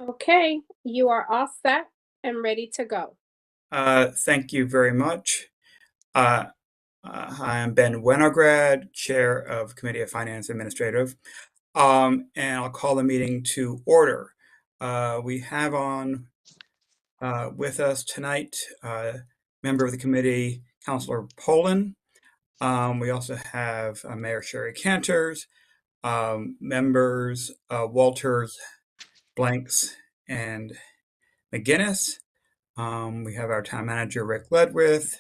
Okay, you are all set and ready to go. Thank you very much. Uh, I am Ben Winograd, Chair of Committee of Finance Administrative, and I'll call the meeting to order. We have on with us tonight member of the committee, Councilor Poland. We also have Mayor Sherry Cantors, members Walters, Blanks, and McGinnis. We have our town manager, Rick Ledwith.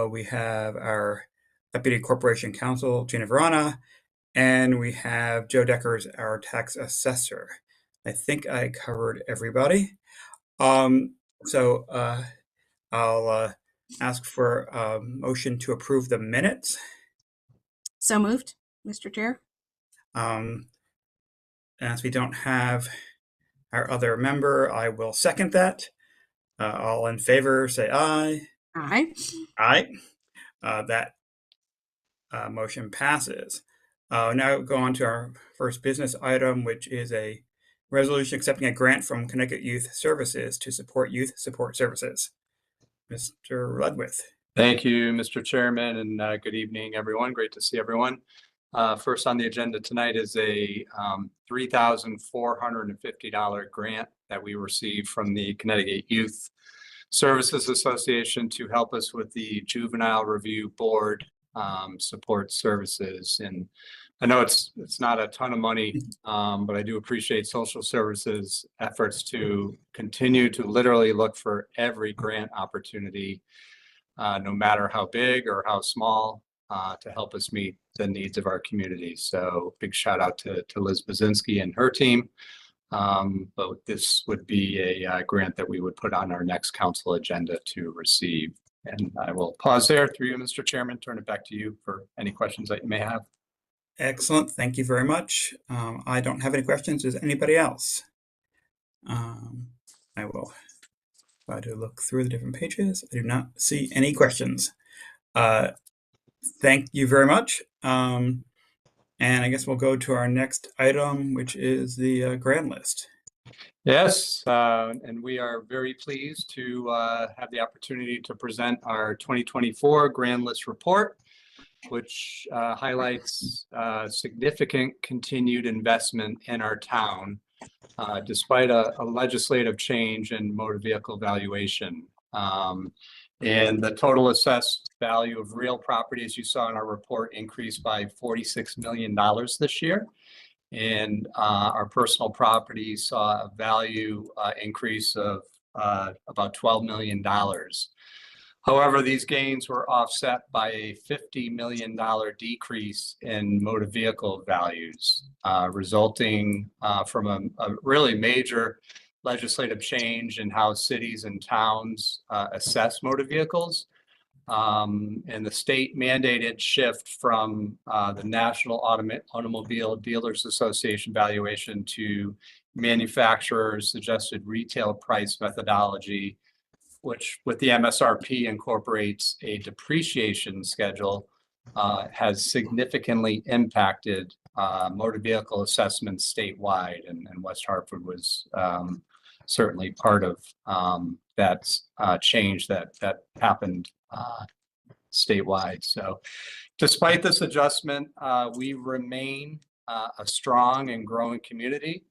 We have our Deputy Corporation Counsel, Gina Verana, and we have Joe Deckers, our tax assessor. I think I covered everybody. So I'll ask for a motion to approve the minutes. So moved, Mr. Chair. As we don't have our other member, I will second that. All in favor, say aye. Aye. Aye. That motion passes. Now go on to our first business item, which is a resolution accepting a grant from Connecticut Youth Services to support youth support services. Mr. Ledwith. Thank you, Mr. Chairman, and good evening, everyone. Great to see everyone. First on the agenda tonight is a $3,450 grant that we received from the Connecticut Youth Services Association to help us with the Juvenile Review Board support services. And I know it's not a ton of money, but I do appreciate social services efforts to continue to literally look for every grant opportunity, no matter how big or how small, to help us meet the needs of our community. So big shout out to Liz Bazinski and her team. But this would be a grant that we would put on our next council agenda to receive. And I will pause there through you, Mr. Chairman, turn it back to you for any questions that you may have. Excellent. Thank you very much. I don't have any questions. Does anybody else? I will try to look through the different pages. I do not see any questions. Thank you very much. And I guess we'll go to our next item, which is the grant list. Yes, and we are very pleased to have the opportunity to present our 2024 grant list report, which highlights significant continued investment in our town, despite a legislative change in motor vehicle valuation. And the total assessed value of real property, as you saw in our report, increased by $46 million this year. And our personal property saw a value increase of about $12 million. However, these gains were offset by a $50 million decrease in motor vehicle values, resulting from a really major legislative change in how cities and towns assess motor vehicles. And the state mandated shift from the National Automobile Dealers Association valuation to manufacturers' suggested retail price methodology, which with the MSRP incorporates a depreciation schedule, has significantly impacted motor vehicle assessments statewide, and West Hartford was certainly part of that change that happened statewide. So despite this adjustment, we remain a strong and growing community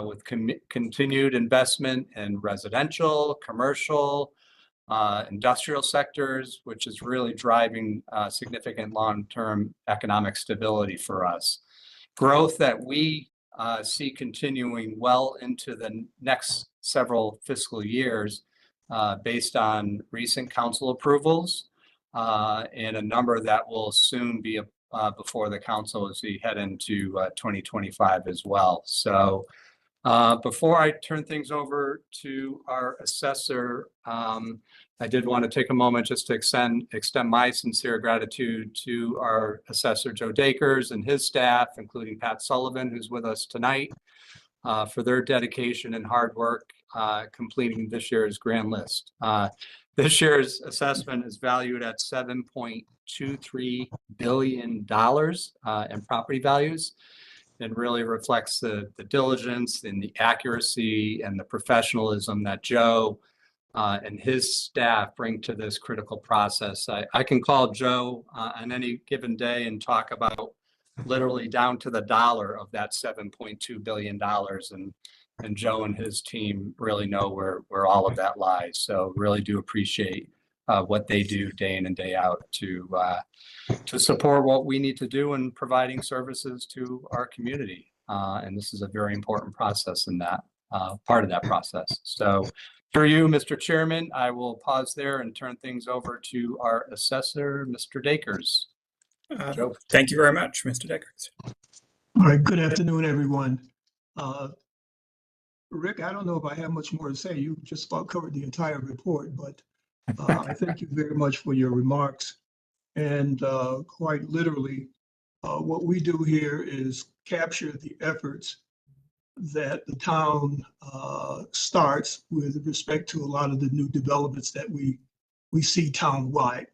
with continued investment in residential, commercial, industrial sectors, which is really driving significant long-term economic stability for us. Growth that we see continuing well into the next several fiscal years based on recent council approvals and a number that will soon be before the council as we head into 2025 as well. So before I turn things over to our assessor, I did want to take a moment just to extend my sincere gratitude to our assessor, Joe Deckers, and his staff, including Pat Sullivan, who's with us tonight, for their dedication and hard work completing this year's grant list. This year's assessment is valued at $7.23 billion in property values. and really reflects the diligence and the accuracy and the professionalism that Joe and his staff bring to this critical process. I can call Joe on any given day and talk about literally down to the dollar of that $7.2 billion. And Joe and his team really know where all of that lies. So really do appreciate what they do day in and day out to support what we need to do in providing services to our community. And this is a very important process in that part of that process. So for you, Mr. Chairman, I will pause there and turn things over to our assessor, Mr. Dakers. Joe. Thank you very much, Mr. Deckers. All right, good afternoon, everyone. Rick, I don't know if I have much more to say. You just about covered the entire report, but I thank you very much for your remarks. And quite literally, what we do here is capture the efforts that the town starts with respect to a lot of the new developments that we see town-wide.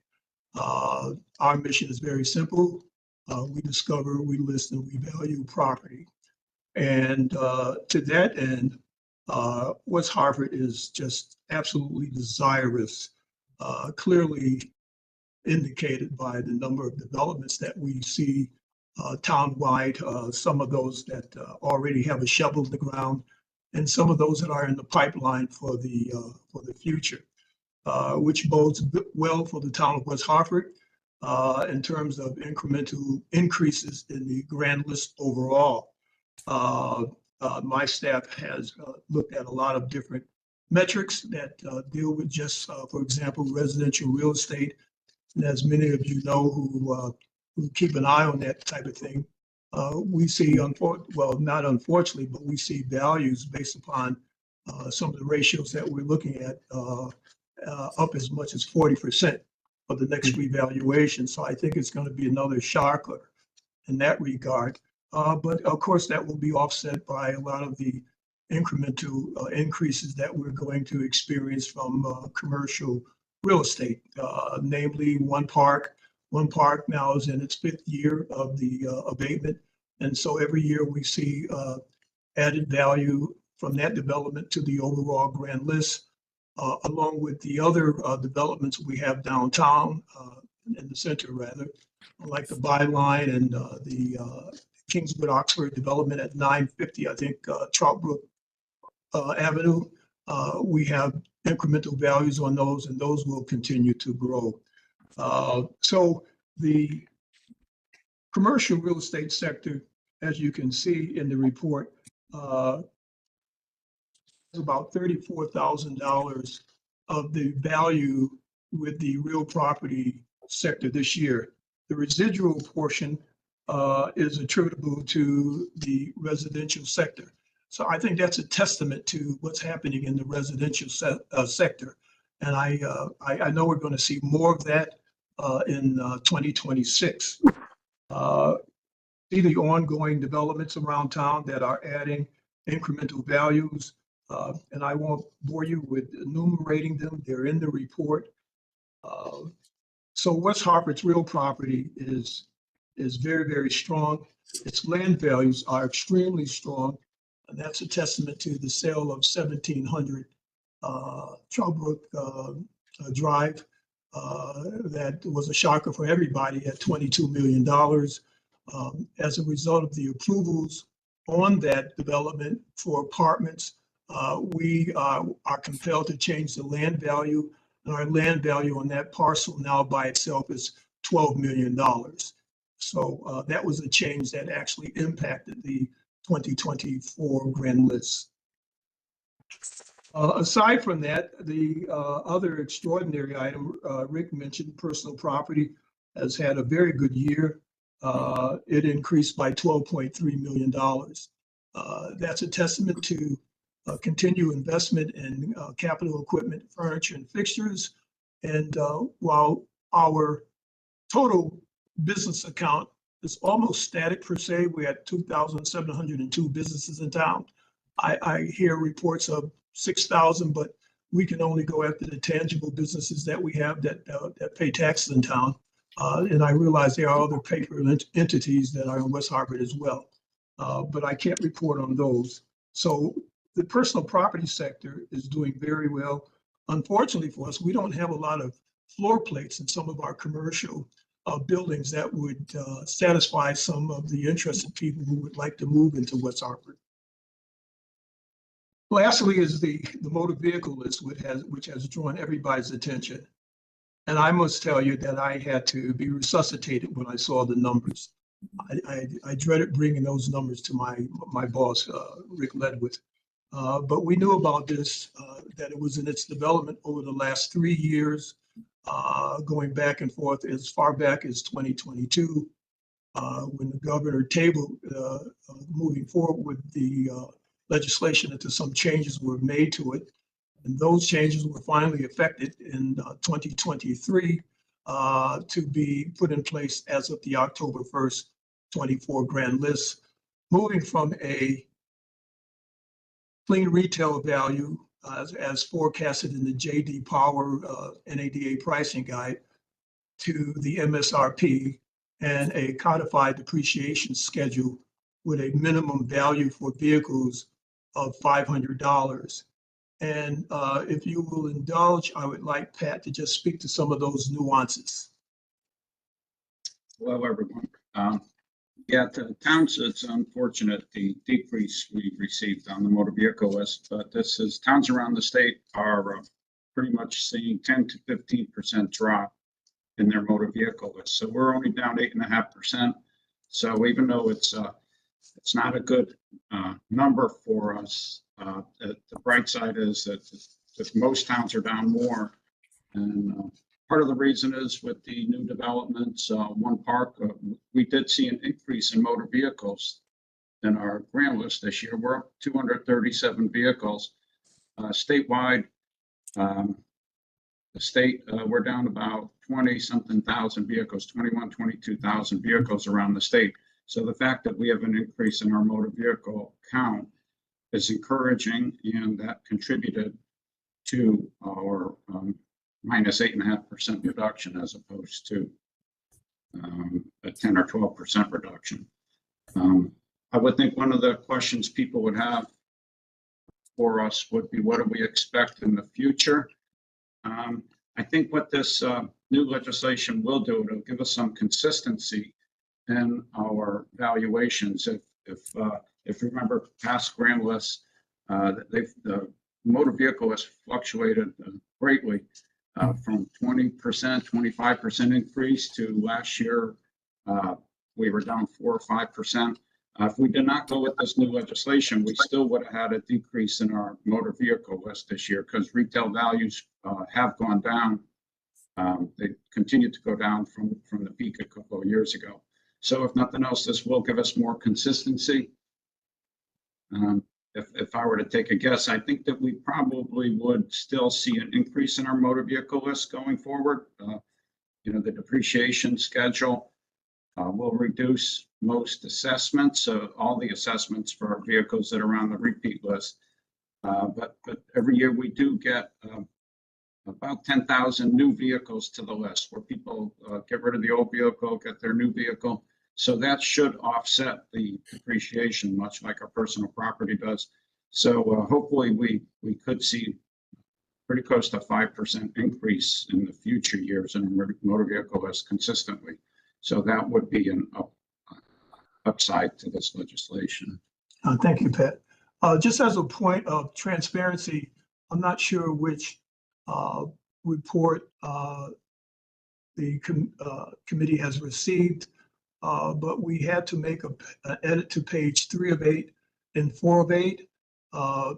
Our mission is very simple. We discover, we list, and we value property. And to that end, West Hartford is just absolutely desirous, clearly indicated by the number of developments that we see town-wide, some of those that already have a shovel in the ground, and some of those that are in the pipeline for the future, which bodes well for the town of West Hartford in terms of incremental increases in the grand list overall. My staff has looked at a lot of different metrics that deal with just, for example, residential real estate. And as many of you know who keep an eye on that type of thing, we see, well, not unfortunately, but we see values based upon some of the ratios that we're looking at up as much as 40% for the next revaluation. So I think it's going to be another shocker in that regard. But of course, that will be offset by a lot of the incremental increases that we're going to experience from commercial real estate, namely One Park. One Park now is in its 5th year of the abatement. And so every year we see added value from that development to the overall grand list, along with the other developments we have downtown, in the center rather, like the Byline and the Kingswood Oxford development at 950, I think, Troutbrook Avenue. We have incremental values on those, and those will continue to grow. So the commercial real estate sector, as you can see in the report, is about $34,000 of the value with the real property sector this year. The residual portion is attributable to the residential sector. So I think that's a testament to what's happening in the residential sector. And I know we're going to see more of that in 2026. See the ongoing developments around town that are adding incremental values. And I won't bore you with enumerating them. They're in the report. So West Hartford's real property is very, very strong. Its land values are extremely strong. And that's a testament to the sale of 1700 Troutbrook Drive. That was a shocker for everybody at $22 million. As a result of the approvals on that development for apartments, we are compelled to change the land value. And our land value on that parcel now by itself is $12 million. So that was a change that actually impacted the 2024 grand list. Aside from that, the other extraordinary item Rick mentioned, personal property, has had a very good year. It increased by $12.3 million. That's a testament to continued investment in capital equipment, furniture, and fixtures. And while our total business account is almost static per se, we had 2,702 businesses in town. I hear reports of 6,000, but we can only go after the tangible businesses that we have that pay taxes in town. And I realize there are other paper entities that are in West Hartford as well. but I can't report on those. So the personal property sector is doing very well. Unfortunately for us, we don't have a lot of floor plates in some of our commercial buildings that would satisfy some of the interested people who would like to move into West Hartford. Lastly is the motor vehicle list, which has drawn everybody's attention. And I must tell you that I had to be resuscitated when I saw the numbers. I dreaded bringing those numbers to my boss, Rick Ledwith. But we knew about this, that it was in its development over the last 3 years, going back and forth as far back as 2022, when the governor tabled moving forward with the legislation until some changes were made to it. And those changes were finally effected in 2023 to be put in place as of the October 1st, 24 grand list, moving from a clean retail value as forecasted in the JD Power NADA pricing guide to the MSRP and a codified depreciation schedule with a minimum value for vehicles of $500. And if you will indulge, I would like Pat to just speak to some of those nuances. Hello, everyone. Yeah, the towns, it's unfortunate the decrease we received on the motor vehicle list, but this is towns around the state are pretty much seeing 10 to 15% drop in their motor vehicle list. So we're only down 8.5%. So even though it's not a good number for us, the bright side is that most towns are down more. And part of the reason is with the new developments, One Park, we did see an increase in motor vehicles in our grand list this year. We're up 237 vehicles. Statewide, the state, we're down about 20-something thousand vehicles, 22,000 vehicles around the state. So the fact that we have an increase in our motor vehicle count is encouraging, and that contributed to our minus 8.5% reduction as opposed to a 10 or 12% reduction. I would think one of the questions people would have for us would be, what do we expect in the future? I think what this new legislation will do, it'll give us some consistency in our valuations. If you remember past grand lists, the motor vehicle has fluctuated greatly. From 20%, 25% increase to last year, we were down 4 or 5%. If we did not go with this new legislation, we still would have had a decrease in our motor vehicle list this year because retail values have gone down. They continue to go down from the peak a couple of years ago. So if nothing else, this will give us more consistency. If I were to take a guess, I think that we probably would still see an increase in our motor vehicle list going forward. The depreciation schedule will reduce most assessments, all the assessments for our vehicles that are on the repeat list. But every year we do get about 10,000 new vehicles to the list where people get rid of the old vehicle, get their new vehicle. So that should offset the depreciation, much like our personal property does. So hopefully we could see pretty close to 5% increase in the future years in our motor vehicle list consistently. So that would be an upside to this legislation. Thank you, Pat. Just as a point of transparency, I'm not sure which report the committee has received, but we had to make an edit to page 3 of 8 and 4 of 8.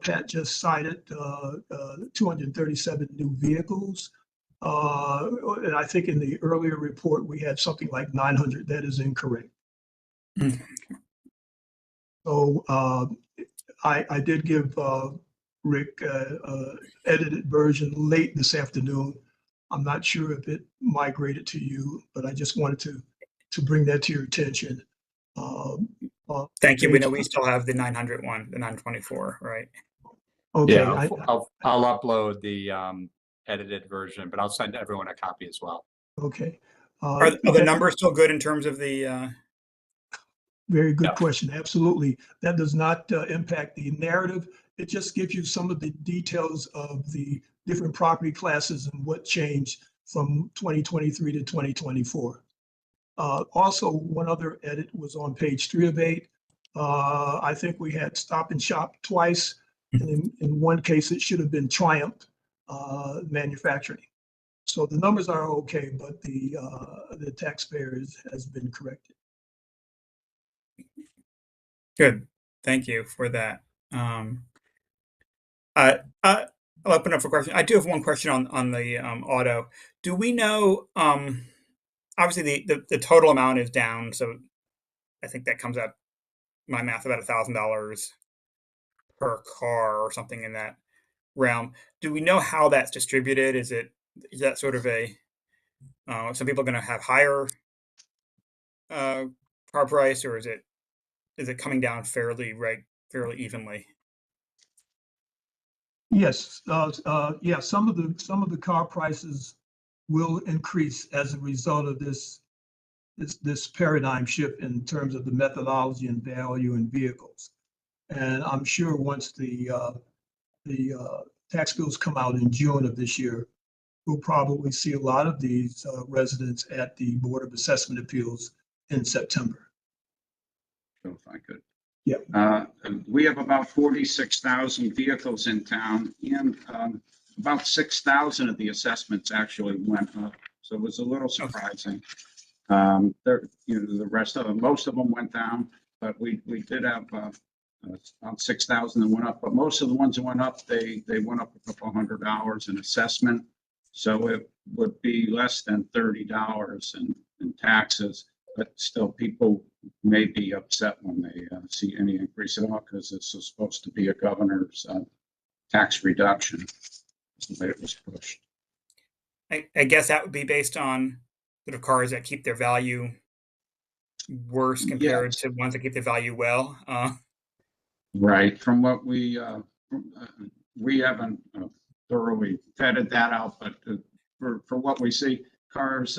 Pat just cited 237 new vehicles. And I think in the earlier report, we had something like 900. That is incorrect. So I did give Rick edited version late this afternoon. I'm not sure if it migrated to you, but I just wanted to bring that to your attention. Thank you. We know we still have the 900 one, the 924, right? Okay. Yeah, I'll upload the edited version, but I'll send everyone a copy as well. Okay. Are the numbers still good in terms of the Very good Yeah. question. Absolutely. That does not impact the narrative. It just gives you some of the details of the different property classes and what changed from 2023 to 2024. Also, one other edit was on page 3 of 8. I think we had Stop and Shop twice. And in one case, it should have been Triumph Manufacturing. So the numbers are okay, but the taxpayer has been corrected. Good. Thank you for that. I'll open up for questions. I do have one question on the auto. Do we know? Obviously, the total amount is down, so I think that comes out, my math, about $1,000 per car or something in that realm. Do we know how that's distributed? Is that sort of a some people are going to have higher car price, or is it coming down fairly evenly? Yes, yeah, some of the car prices will increase as a result of this paradigm shift in terms of the methodology and value in vehicles. And I'm sure once the tax bills come out in June of this year, we'll probably see a lot of these residents at the Board of Assessment Appeals in September. So if I could. Yeah. We have about 46,000 vehicles in town, and about 6,000 of the assessments actually went up. So it was a little surprising. The rest of them, most of them went down, but we did have about 6,000 that went up. But most of the ones that went up, they went up a couple $100 in assessment. So it would be less than $30 in taxes. But still, people may be upset when they see any increase at all, because this is supposed to be a governor's tax reduction. That's the way it was pushed. I guess that would be based on sort of cars that keep their value worse compared to ones that keep their value well. Right. From what we haven't thoroughly vetted that out, but for what we see, cars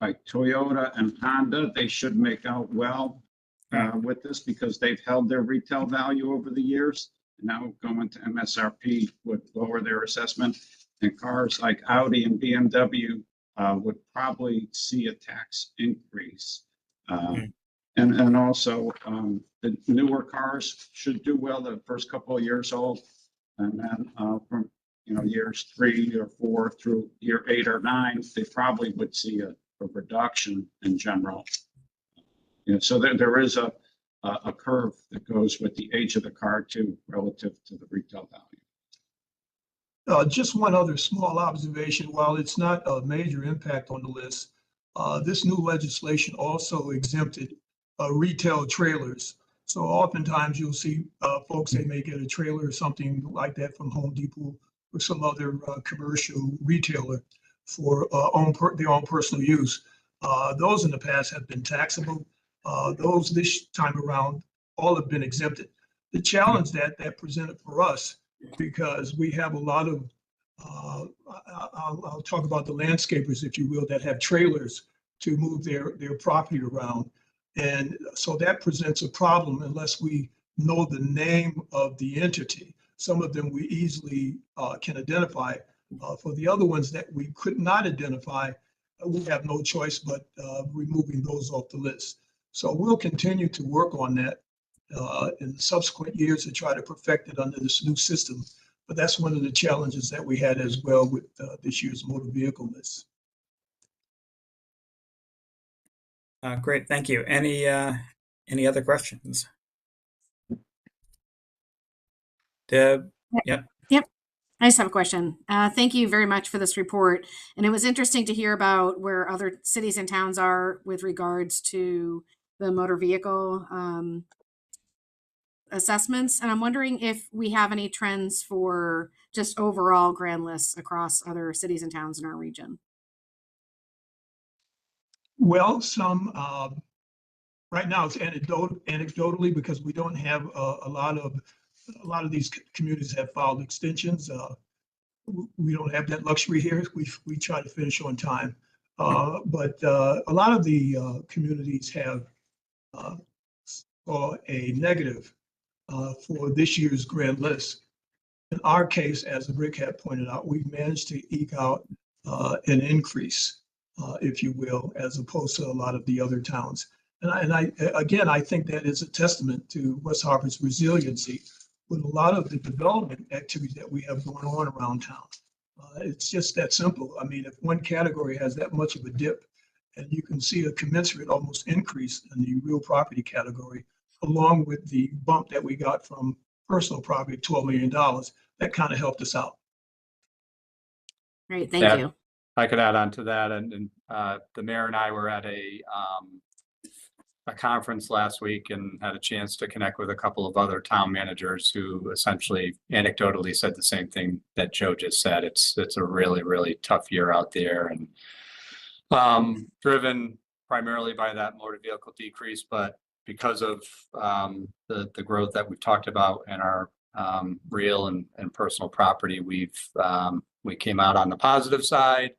like Toyota and Honda, they should make out well with this, because they've held their retail value over the years. And now going to MSRP would lower their assessment. And cars like Audi and BMW would probably see a tax increase. And also the newer cars should do well the first couple of years old. And then from years 3 or 4 through year 8 or 9, they probably would see a reduction in general. So there is a curve that goes with the age of the car too, relative to the retail value. Just one other small observation. While it's not a major impact on the list, this new legislation also exempted retail trailers. So oftentimes you'll see folks, they may get a trailer or something like that from Home Depot or some other commercial retailer for their own personal use. Those in the past have been taxable. Those this time around, all have been exempted. The challenge that presented for us, because we have a lot of, I'll talk about the landscapers, if you will, that have trailers to move their property around. And so that presents a problem unless we know the name of the entity. Some of them we easily can identify. For the other ones that we could not identify, we have no choice but removing those off the list. So we'll continue to work on that in subsequent years to try to perfect it under this new system. But that's one of the challenges that we had as well with this year's motor vehicle list. Great, thank you. Any other questions? Deb? Yep. I just have a question. Thank you very much for this report. And it was interesting to hear about where other cities and towns are with regards to the motor vehicle assessments. And I'm wondering if we have any trends for just overall grand lists across other cities and towns in our region. Well, some right now it's anecdotally, because we don't have a lot of these communities have filed extensions. We don't have that luxury here. We try to finish on time, but a lot of the communities have saw a negative for this year's grand list. In our case, as Rick had pointed out, we managed to eke out an increase, if you will, as opposed to a lot of the other towns. And I think that is a testament to West Hartford's resiliency with a lot of the development activities that we have going on around town. It's just that simple. I mean, if one category has that much of a dip, and you can see a commensurate almost increase in the real property category, along with the bump that we got from personal property, $12 million, that kind of helped us out. Great, thank Yeah. you. I could add on to that, and the mayor and I were at a conference last week and had a chance to connect with a couple of other town managers who essentially anecdotally said the same thing that Joe just said. It's a really, really tough year out there, and driven primarily by that motor vehicle decrease, but because of the growth that we've talked about in our real and personal property, we came out on the positive side.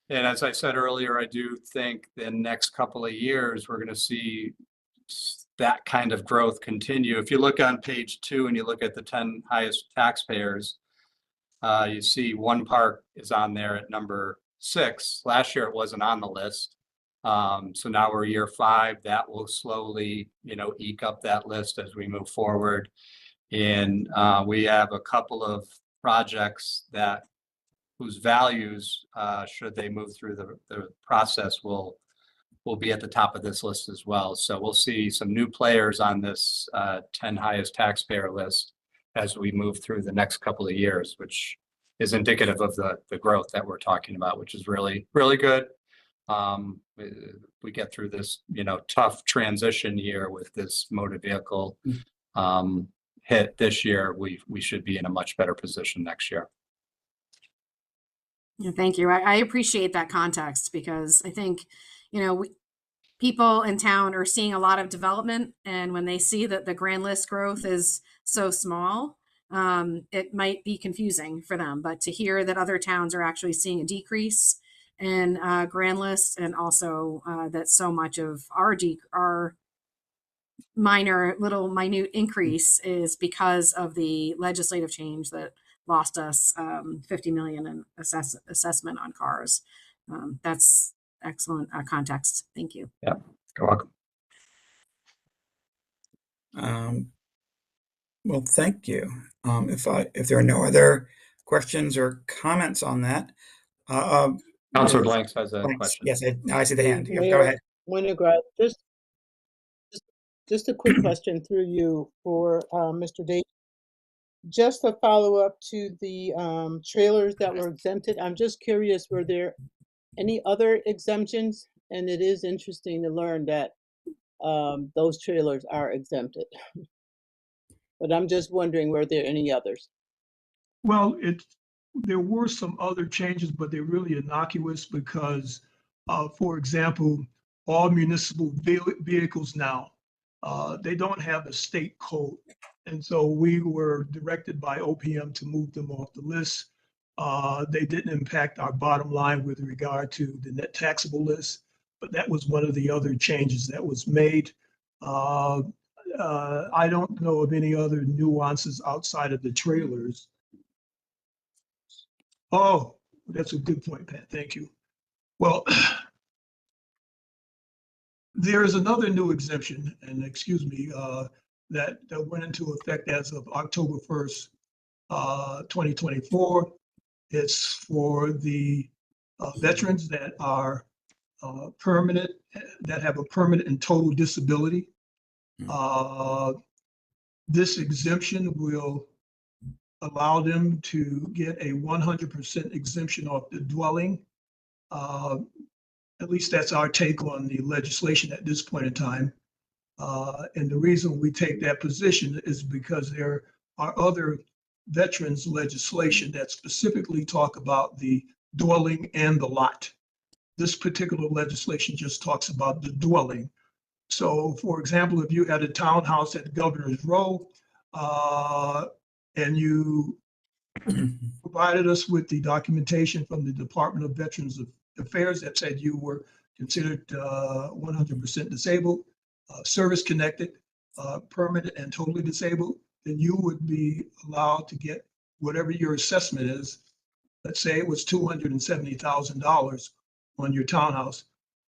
And as I said earlier, I do think the next couple of years, we're going to see that kind of growth continue. If you look on page 2 and you look at the 10 highest taxpayers, you see one park is on there at number 6. Last year, it wasn't on the list. So now we're year 5. That will slowly, eke up that list as we move forward. And we have a couple of projects whose values, should they move through the process, will be at the top of this list as well. So we'll see some new players on this 10 highest taxpayer list as we move through the next couple of years, which is indicative of the growth that we're talking about, which is really, really good. We get through this, tough transition year with this motor vehicle hit this year. We should be in a much better position next year. Yeah, thank you. I appreciate that context because I think, people in town are seeing a lot of development, and when they see that the grand list growth is so small, it might be confusing for them. But to hear that other towns are actually seeing a decrease in grand lists, and also that so much of our minute increase is because of the legislative change that lost us $50 million in assessment on cars. That's excellent context. Thank you. Yeah, you're welcome. Well, thank you. If there are no other questions or comments on that, Councilor Blanks has a question. Yes, now I see the hand. Go Mayor ahead. Winograd, just a quick question through you for Mr. Davis. Just a follow-up to the trailers that were exempted. I'm just curious, were there any other exemptions? And it is interesting to learn that those trailers are exempted. But I'm just wondering, were there any others? Well, there were some other changes, but they're really innocuous because, for example, all municipal vehicles now, they don't have a state code. And so we were directed by OPM to move them off the list. They didn't impact our bottom line with regard to the net taxable list, but that was one of the other changes that was made. I don't know of any other nuances outside of the trailers. Oh, that's a good point, Pat. Thank you. Well, there is another new exemption, and excuse me, that went into effect as of October 1st, 2024. It's for the veterans that are permanent, that have a permanent and total disability. This exemption will allow them to get a 100% exemption off the dwelling. At least that's our take on the legislation at this point in time. And the reason we take that position is because there are other veterans legislation that specifically talk about the dwelling and the lot. This particular legislation just talks about the dwelling. So for example, if you had a townhouse at Governor's Row and you provided us with the documentation from the Department of Veterans Affairs that said you were considered 100% disabled, service connected, permanent and totally disabled, then you would be allowed to get whatever your assessment is. Let's say it was $270,000 on your townhouse.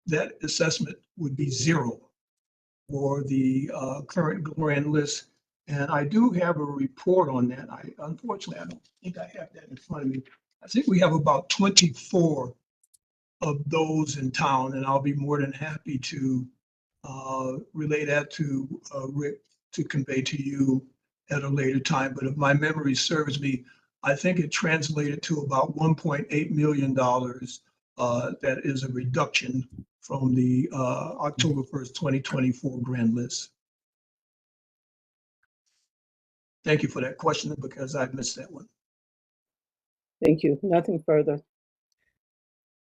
That assessment would be zero for the current grand list. And I do have a report on that. Unfortunately, I don't think I have that in front of me. I think we have about 24 of those in town, and I'll be more than happy to relay that to Rick to convey to you at a later time. But if my memory serves me, I think it translated to about $1.8 million. That is a reduction from the October 1st, 2024 grand list. Thank you for that question because I missed that one. Thank you. Nothing further.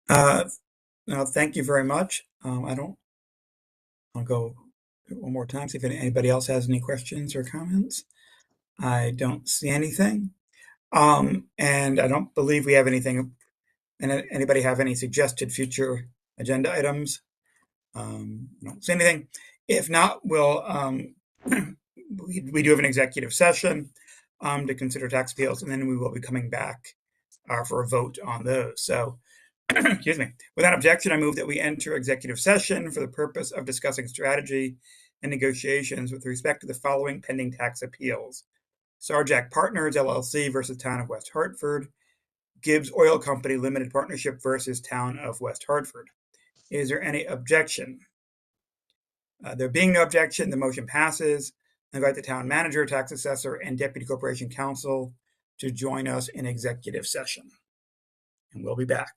No, thank you very much. I'll go one more time, see if anybody else has any questions or comments. I don't see anything. And I don't believe we have anything. And anybody have any suggested future agenda items? I don't see anything. If not, we'll we do have an executive session to consider tax appeals, and then we will be coming back for a vote on those. So, excuse me. Without objection, I move that we enter executive session for the purpose of discussing strategy and negotiations with respect to the following pending tax appeals: Sarjac Partners LLC versus Town of West Hartford, Gibbs Oil Company Limited Partnership versus Town of West Hartford. Is there any objection? There being no objection, the motion passes. I invite the town manager, tax assessor, and deputy corporation counsel to join us in executive session. And we'll be back.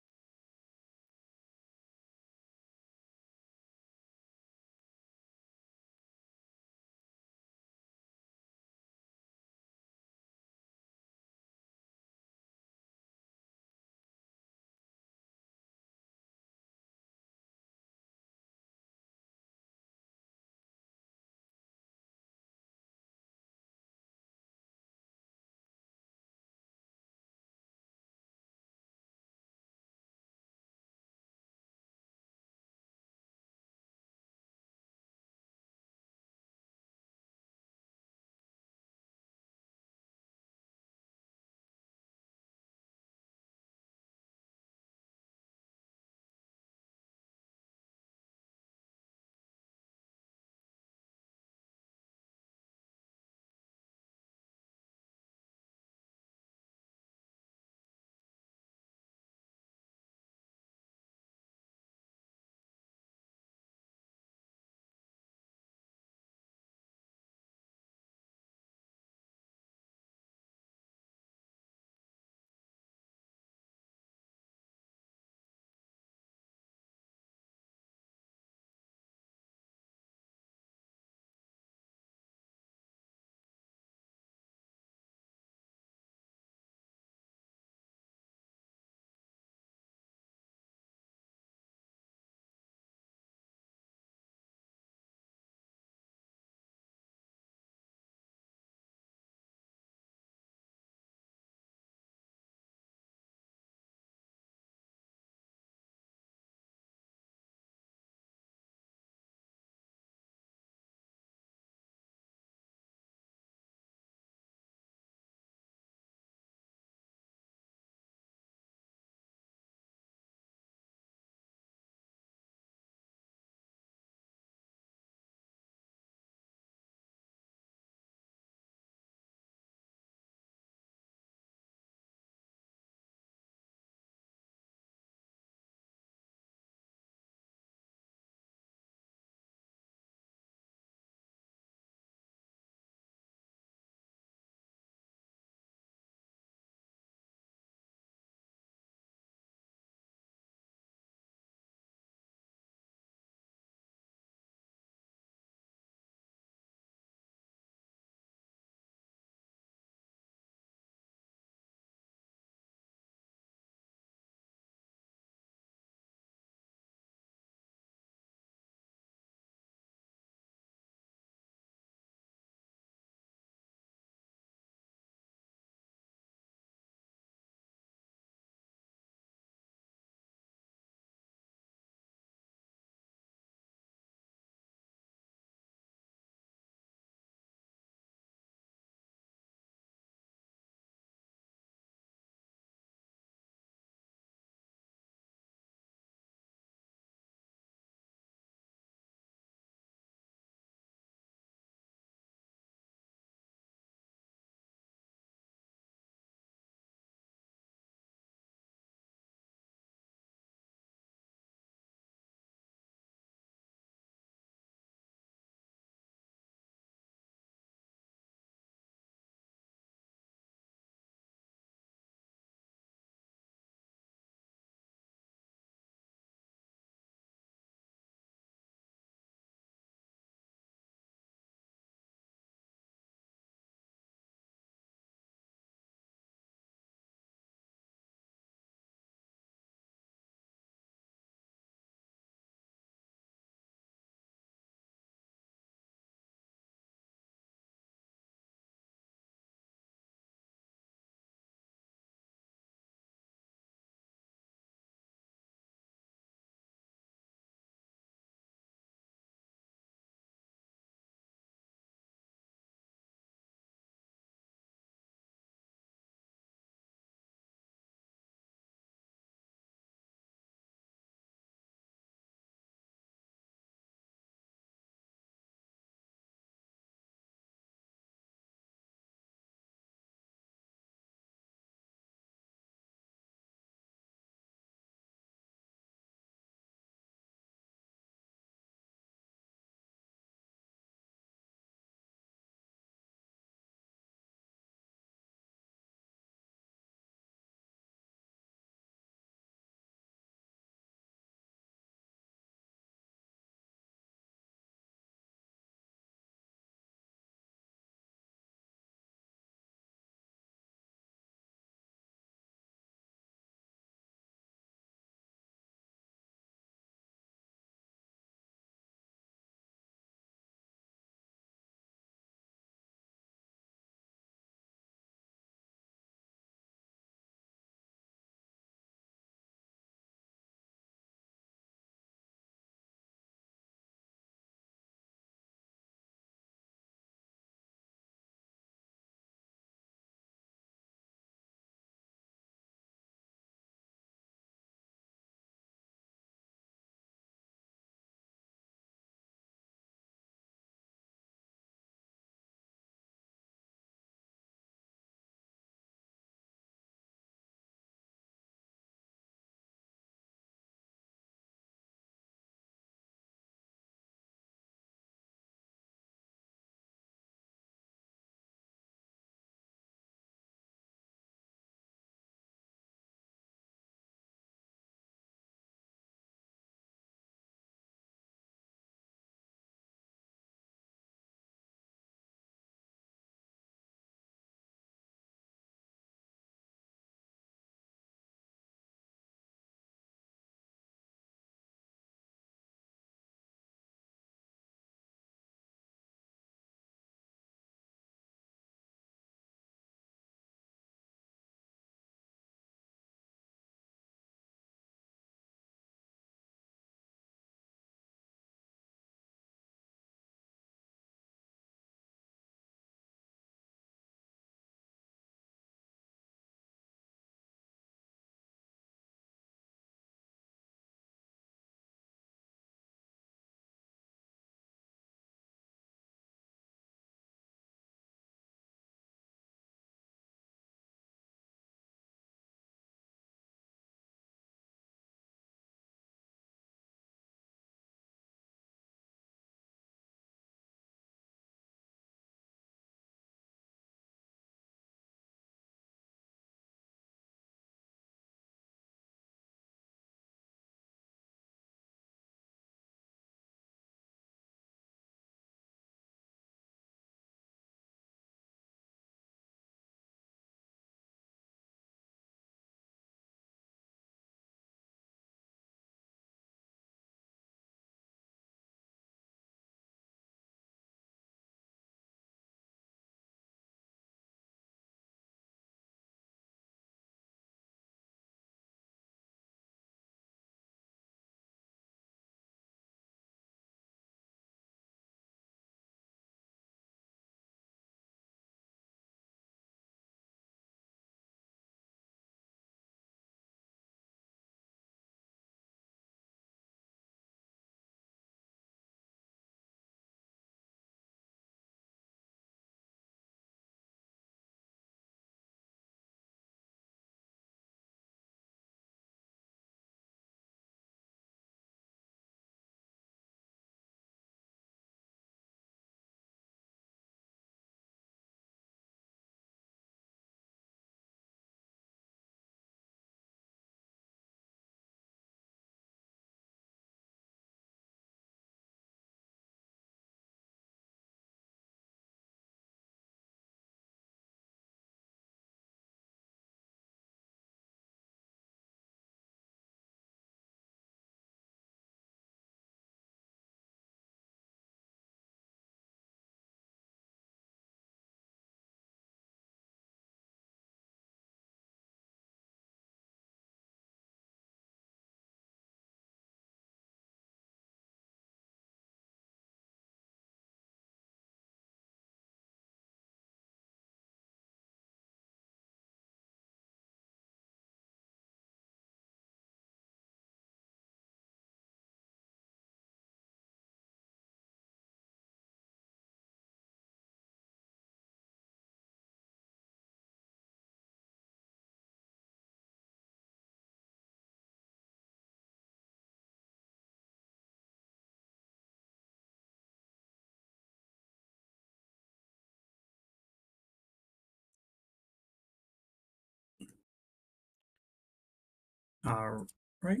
All right.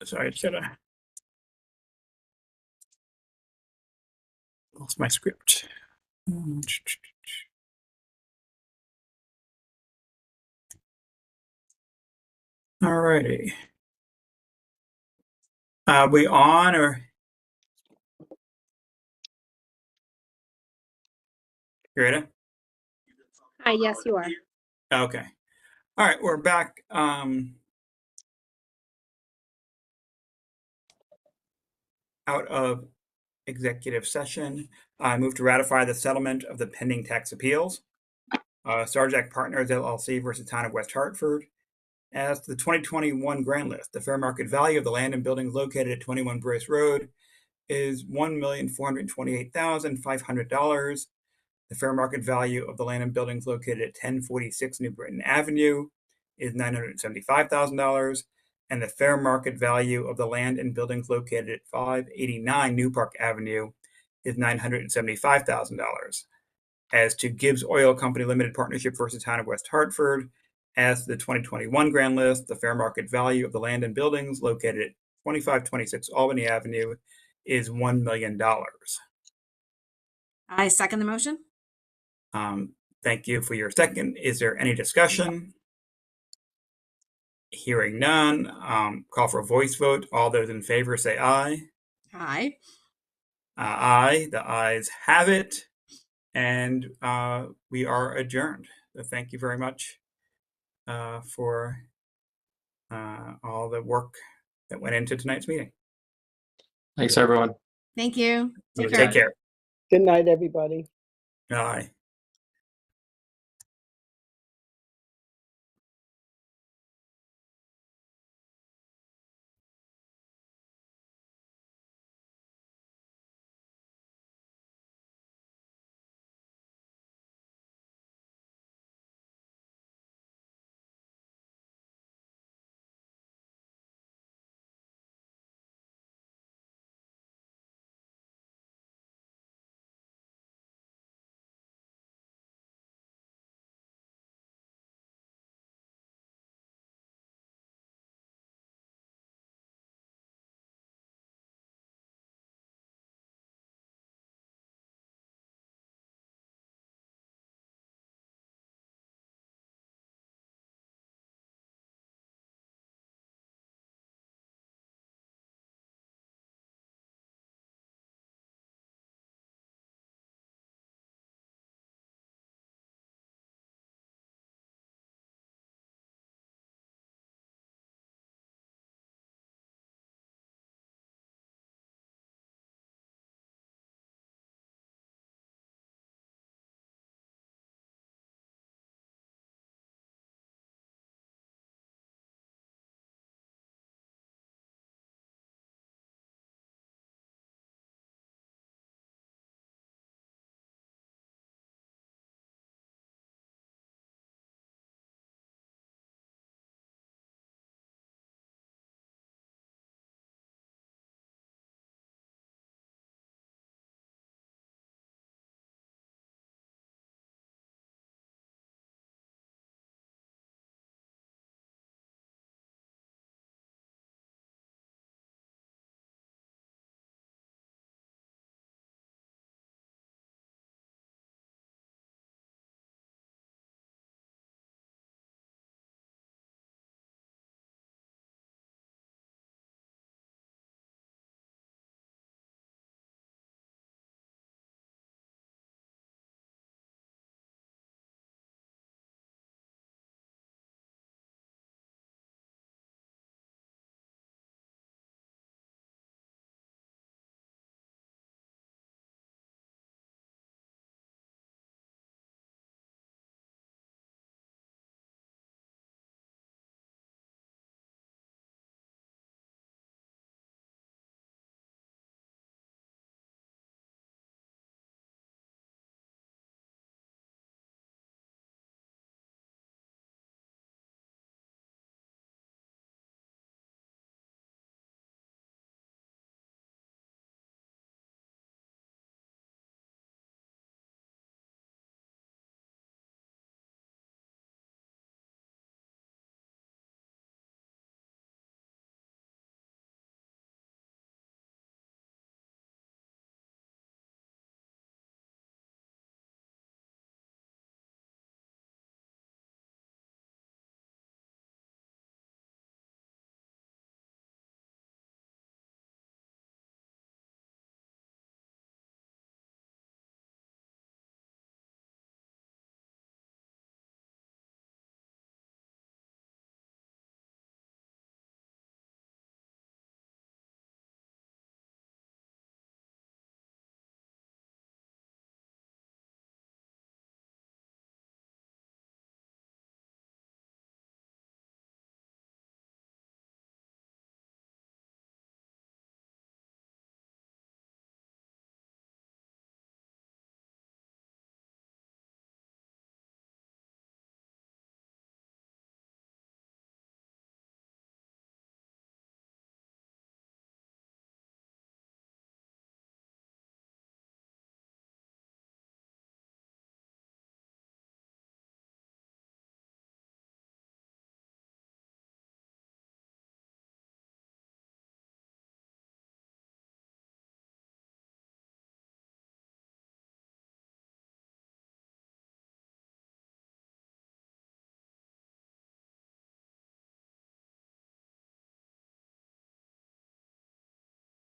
Sorry, should I lost my script? All righty. We on or? Greta? Hi, yes, you are. Okay. All right, we're back. Out of executive session. I move to ratify the settlement of the pending tax appeals. Sarjac Partners LLC versus Town of West Hartford. As to the 2021 grant list, the fair market value of the land and buildings located at 21 Brace Road is $1,428,500. The fair market value of the land and buildings located at 1046 New Britain Avenue is $975,000. And the fair market value of the land and buildings located at 589 New Park Avenue is $975,000. As to Gibbs Oil Company Limited Partnership versus Town of West Hartford, as to the 2021 grand list, the fair market value of the land and buildings located at 2526 Albany Avenue is $1 million. I second the motion. Thank you for your second. Is there any discussion? Hearing none, call for a voice vote. All those in favor say aye. Aye. Aye. The ayes have it. And we are adjourned. So thank you very much for all the work that went into tonight's meeting. Thanks, everyone. Thank you. Take care. Good night, everybody. Aye.